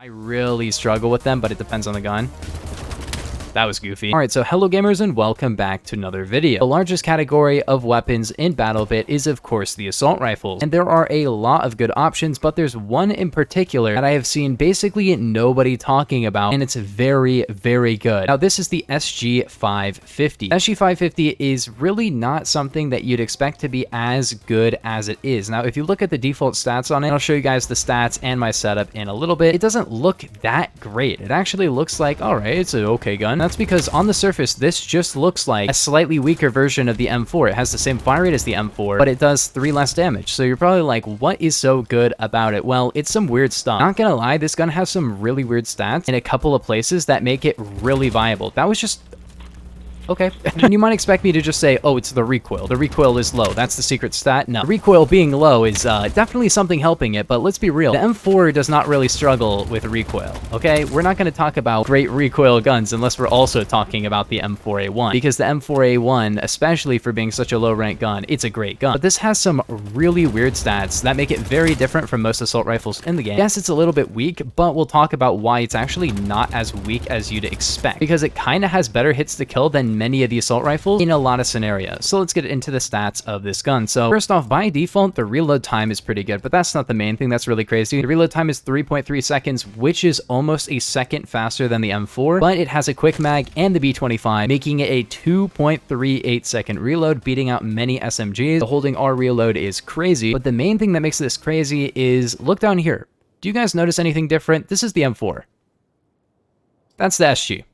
I really struggle with them, but it depends on the gun. That was goofy. Alright, so hello gamers and welcome back to another video. The largest category of weapons in BattleBit is of course the assault rifles, and there are a lot of good options, but there's one in particular that I have seen basically nobody talking about, and it's very, very good. Now this is the SG550. SG550 is really not something that you'd expect to be as good as it is. Now if you look at the default stats on it, I'll show you guys the stats and my setup in a little bit. It doesn't look that great. It actually looks like, alright, it's an okay gun. That's because on the surface, this just looks like a slightly weaker version of the M4. It has the same fire rate as the M4, but it does 3 less damage. So you're probably like, what is so good about it? Well, it's some weird stuff. Not gonna lie, this gun has some really weird stats in a couple of places that make it really viable. That was just... okay. And you might expect me to just say, oh, it's the recoil. The recoil is low. That's the secret stat. No. The recoil being low is definitely something helping it, but let's be real. The M4 does not really struggle with recoil, okay? We're not going to talk about great recoil guns unless we're also talking about the M4A1, because the M4A1, especially for being such a low-rank gun, it's a great gun. But this has some really weird stats that make it very different from most assault rifles in the game. Yes, it's a little bit weak, but we'll talk about why it's actually not as weak as you'd expect, because it kind of has better hits to kill than many of the assault rifles in a lot of scenarios. So let's get into the stats of this gun. So first off, by default, the reload time is pretty good, but that's not the main thing that's really crazy. The reload time is 3.3 seconds, which is almost a second faster than the M4, but it has a quick mag and the B25, making it a 2.38 second reload, beating out many SMGs. The holding R reload is crazy, but the main thing that makes this crazy is, look down here. Do you guys notice anything different? This is the M4. That's the SG.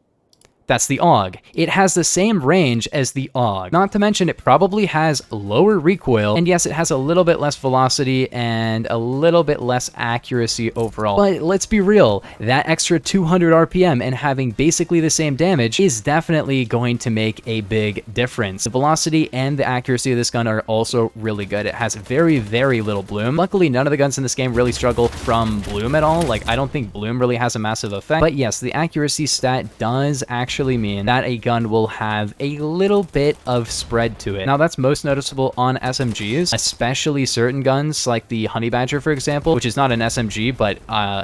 That's the AUG. It has the same range as the AUG. Not to mention it probably has lower recoil, and yes, it has a little bit less velocity and a little bit less accuracy overall. But let's be real, that extra 200 RPM and having basically the same damage is definitely going to make a big difference. The velocity and the accuracy of this gun are also really good. It has very, very little bloom. Luckily, none of the guns in this game really struggle from bloom at all. Like, I don't think bloom really has a massive effect. But yes, the accuracy stat does actually mean that a gun will have a little bit of spread to it. Now that's most noticeable on SMGs, especially certain guns like the Honey Badger, for example, which is not an SMG, but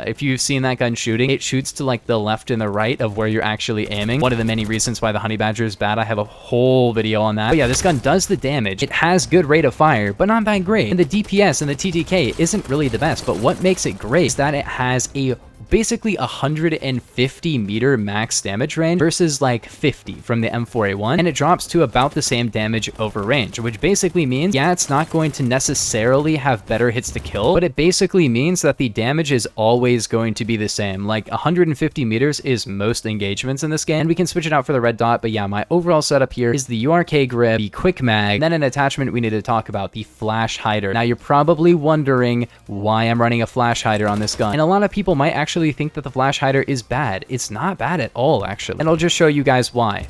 if you've seen that gun shooting, it shoots to like the left and the right of where you're actually aiming. One of the many reasons why the Honey Badger is bad. I have a whole video on that. But yeah, this gun does the damage. It has good rate of fire, but not that great. And the DPS and the TTK isn't really the best, but what makes it great is that it has a basically 150 meter max damage range versus like 50 from the M4A1, and it drops to about the same damage over range, which basically means, yeah, it's not going to necessarily have better hits to kill, but it basically means that the damage is always going to be the same. Like 150 meters is most engagements in this game, and we can switch it out for the red dot, but yeah, my overall setup here is the URK grip, the quick mag, and then an attachment we need to talk about, the flash hider. Now you're probably wondering why I'm running a flash hider on this gun, and a lot of people might actually think that the flash hider is bad. It's not bad at all, actually. And I'll just show you guys why.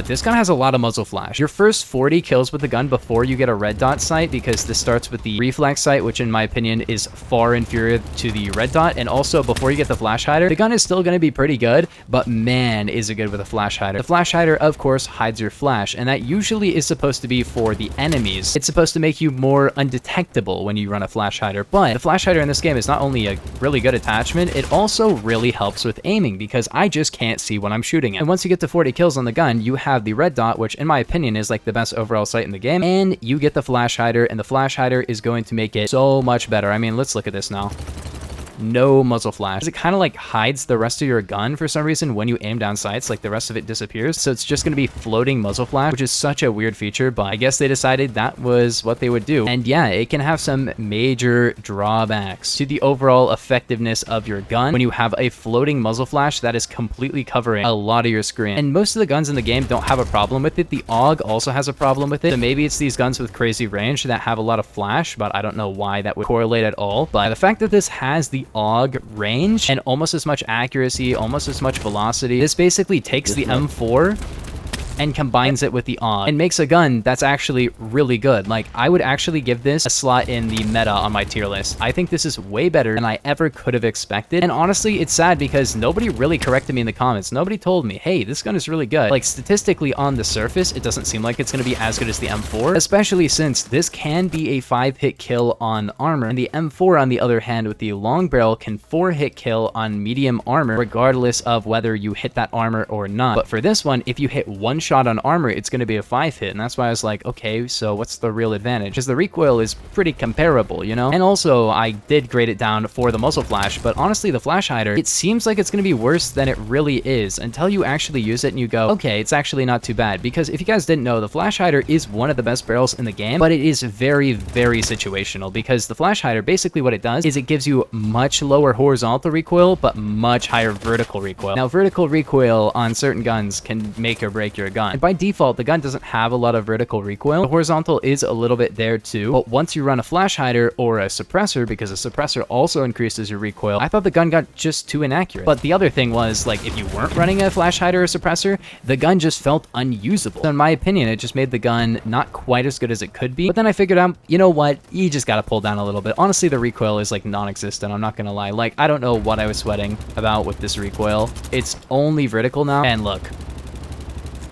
This gun has a lot of muzzle flash. Your first 40 kills with the gun before you get a red dot sight, because this starts with the reflex sight, which in my opinion is far inferior to the red dot, and also before you get the flash hider, the gun is still going to be pretty good, but man, is it good with a flash hider. The flash hider, of course, hides your flash, and that usually is supposed to be for the enemies. It's supposed to make you more undetectable when you run a flash hider, but the flash hider in this game is not only a really good attachment, it also really helps with aiming, because I just can't see when I'm shooting it. And once you get to 40 kills on the gun, you have the red dot, which in my opinion is like the best overall sight in the game, and you get the flash hider, and the flash hider is going to make it so much better. I mean, let's look at this now. No muzzle flash. It kind of like hides the rest of your gun for some reason when you aim down sights, like the rest of it disappears. So it's just going to be floating muzzle flash, which is such a weird feature, but I guess they decided that was what they would do. And yeah, it can have some major drawbacks to the overall effectiveness of your gun when you have a floating muzzle flash that is completely covering a lot of your screen. And most of the guns in the game don't have a problem with it. The AUG also has a problem with it. So maybe it's these guns with crazy range that have a lot of flash, but I don't know why that would correlate at all. But the fact that this has the AUG range and almost as much accuracy, almost as much velocity, this basically takes the M4 and combines it with the AUG and makes a gun that's actually really good. Like, I would actually give this a slot in the meta on my tier list. I think this is way better than I ever could have expected. And honestly, it's sad because nobody really corrected me in the comments. Nobody told me, hey, this gun is really good. Like, statistically on the surface, it doesn't seem like it's going to be as good as the M4, especially since this can be a 5-hit kill on armor, and the M4, on the other hand, with the long barrel, can 4-hit kill on medium armor, regardless of whether you hit that armor or not. But for this one, if you hit one shot on armor, it's going to be a 5-hit, and that's why I was like, okay, so what's the real advantage? Because the recoil is pretty comparable, you know? And also, I did grade it down for the muzzle flash, but honestly, the flash hider, it seems like it's going to be worse than it really is until you actually use it and you go, okay, it's actually not too bad. Because if you guys didn't know, the flash hider is one of the best barrels in the game, but it is very, very situational, because the flash hider, basically what it does is it gives you much lower horizontal recoil, but much higher vertical recoil. Now, vertical recoil on certain guns can make or break your gun. And by default, the gun doesn't have a lot of vertical recoil. The horizontal is a little bit there too, but once you run a flash hider or a suppressor, because a suppressor also increases your recoil, I thought the gun got just too inaccurate. But the other thing was, like, if you weren't running a flash hider or suppressor, the gun just felt unusable. So in my opinion, it just made the gun not quite as good as it could be. But then I figured out, you know what, you just gotta pull down a little bit. Honestly, the recoil is like non-existent, I'm not gonna lie. Like, I don't know what I was sweating about with this recoil. It's only vertical now, and look,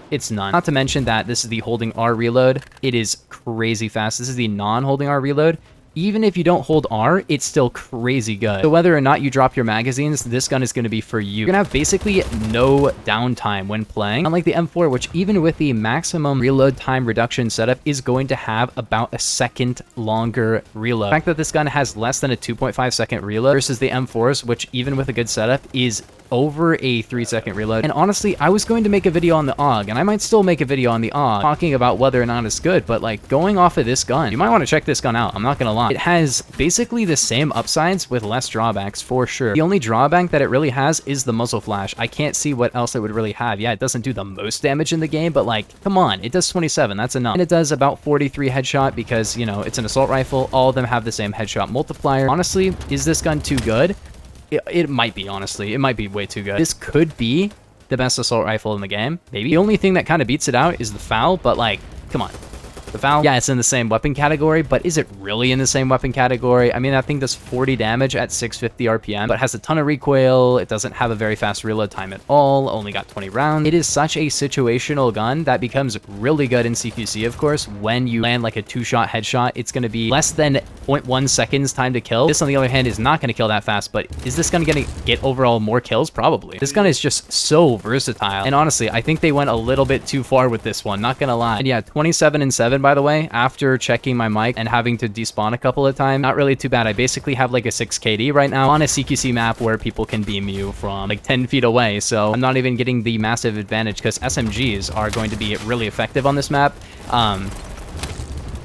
it's none. Not to mention that this is the holding R reload. It is crazy fast. This is the non-holding R reload. Even if you don't hold R, it's still crazy good. So whether or not you drop your magazines, this gun is going to be for you. You're going to have basically no downtime when playing, unlike the M4, which even with the maximum reload time reduction setup is going to have about a second longer reload. The fact that this gun has less than a 2.5 second reload versus the M4s, which even with a good setup is over a 3-second reload. And honestly, I was going to make a video on the AUG, and I might still make a video on the AUG talking about whether or not it's good, but like, going off of this gun, you might want to check this gun out. I'm not gonna lie. It has basically the same upsides with less drawbacks for sure. The only drawback that it really has is the muzzle flash. I can't see what else it would really have. Yeah, it doesn't do the most damage in the game, but like, come on, it does 27, that's enough. And it does about 43 headshot because, you know, it's an assault rifle. All of them have the same headshot multiplier. Honestly, is this gun too good? It might be, honestly. It might be way too good. This could be the best assault rifle in the game, maybe. The only thing that kind of beats it out is the FAL, but like, come on. The FAL, yeah, it's in the same weapon category, but is it really in the same weapon category? I mean, that thing does 40 damage at 650 RPM, but has a ton of recoil. It doesn't have a very fast reload time at all, only got 20 rounds. It is such a situational gun that becomes really good in CQC, of course. When you land like a 2-shot headshot, it's going to be less than 0.1 seconds time to kill. This, on the other hand, is not going to kill that fast, but is this gun going to get overall more kills? Probably. This gun is just so versatile, and honestly, I think they went a little bit too far with this one, not going to lie. And yeah, 27-7, by the way, after checking my mic and having to despawn a couple of times. Not really too bad. I basically have like a 6 KD right now on a CQC map where people can beam you from like 10 feet away, so I'm not even getting the massive advantage because SMGs are going to be really effective on this map.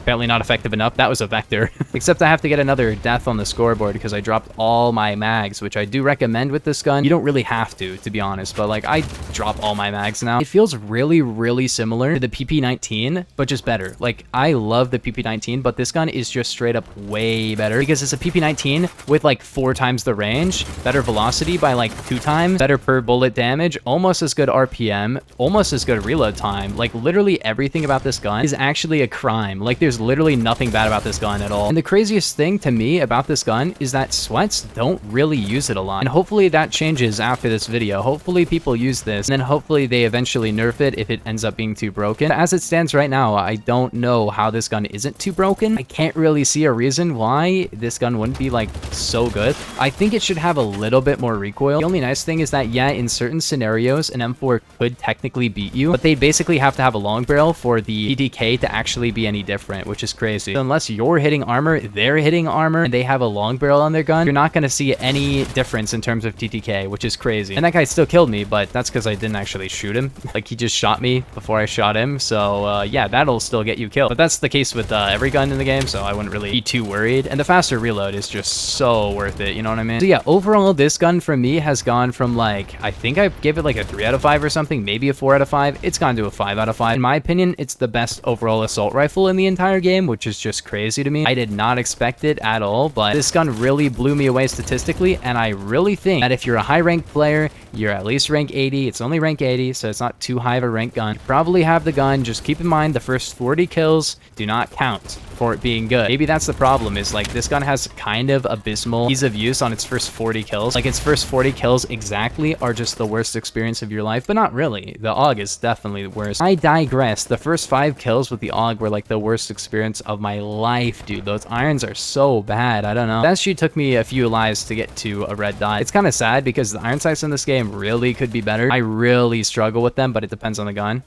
Apparently not effective enough. That was a vector. Except I have to get another death on the scoreboard because I dropped all my mags, which I do recommend with this gun. You don't really have to be honest, but like, I drop all my mags now. It feels really, really similar to the PP19, but just better. Like, I love the PP19, but this gun is just straight up way better because it's a PP19 with like 4 times the range, better velocity by like 2 times, better per bullet damage, almost as good RPM, almost as good reload time. Like, literally everything about this gun is actually a crime. Like, there's literally nothing bad about this gun at all. And the craziest thing to me about this gun is that sweats don't really use it a lot. And hopefully that changes after this video. Hopefully people use this, and then hopefully they eventually nerf it if it ends up being too broken. But as it stands right now, I don't know how this gun isn't too broken. I can't really see a reason why this gun wouldn't be like so good. I think it should have a little bit more recoil. The only nice thing is that, yeah, in certain scenarios, an M4 could technically beat you, but they basically have to have a long barrel for the TTK to actually be any different, which is crazy. So unless you're hitting armor, they're hitting armor, and they have a long barrel on their gun, you're not going to see any difference in terms of TTK, which is crazy. And that guy still killed me, but that's because I didn't actually shoot him. Like, he just shot me before I shot him, so yeah, that'll still get you killed. But that's the case with every gun in the game, so I wouldn't really be too worried. And the faster reload is just so worth it, you know what I mean? So yeah, overall, this gun for me has gone from like, I think I gave it like a 3 out of 5 or something, maybe a 4 out of 5. It's gone to a 5 out of 5. In my opinion, it's the best overall assault rifle in the entire multiplayer game, which is just crazy to me. I did not expect it at all, but this gun really blew me away statistically, and I really think that if you're a high-ranked player, you're at least rank 80. It's only rank 80, so it's not too high of a rank gun. You probably have the gun. Just keep in mind the first 40 kills do not count for it being good. Maybe that's the problem, is like this gun has kind of abysmal ease of use on its first 40 kills. Like its first 40 kills exactly are just the worst experience of your life, but not really. The AUG is definitely the worst. I digress. The first 5 kills with the AUG were like the worst experience of my life, dude. Those irons are so bad. I don't know. That actually took me a few lives to get to a red dot. It's kind of sad because the iron sights in this game really could be better. I really struggle with them, but it depends on the gun.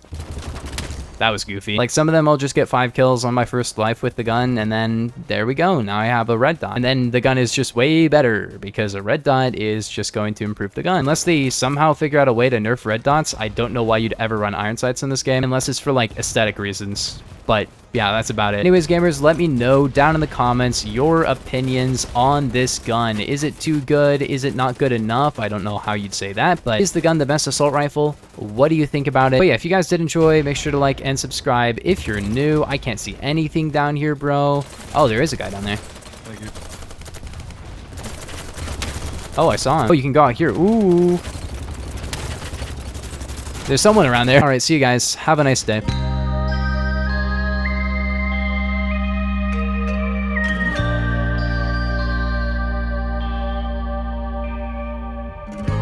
That was goofy. Like some of them I'll just get 5 kills on my first life with the gun, and then there we go. Now I have a red dot. And then the gun is just way better because a red dot is just going to improve the gun. Unless they somehow figure out a way to nerf red dots, I don't know why you'd ever run iron sights in this game unless it's for like aesthetic reasons. But yeah, that's about it. Anyways, gamers, let me know down in the comments your opinions on this gun. Is it too good? Is it not good enough? I don't know how you'd say that, but is the gun the best assault rifle? What do you think about it? But yeah, if you guys did enjoy, make sure to like and subscribe. If you're new, I can't see anything down here, bro. Oh, there is a guy down there. Thank you. Oh, I saw him. Oh, you can go out here. Ooh. There's someone around there. All right, see you guys. Have a nice day.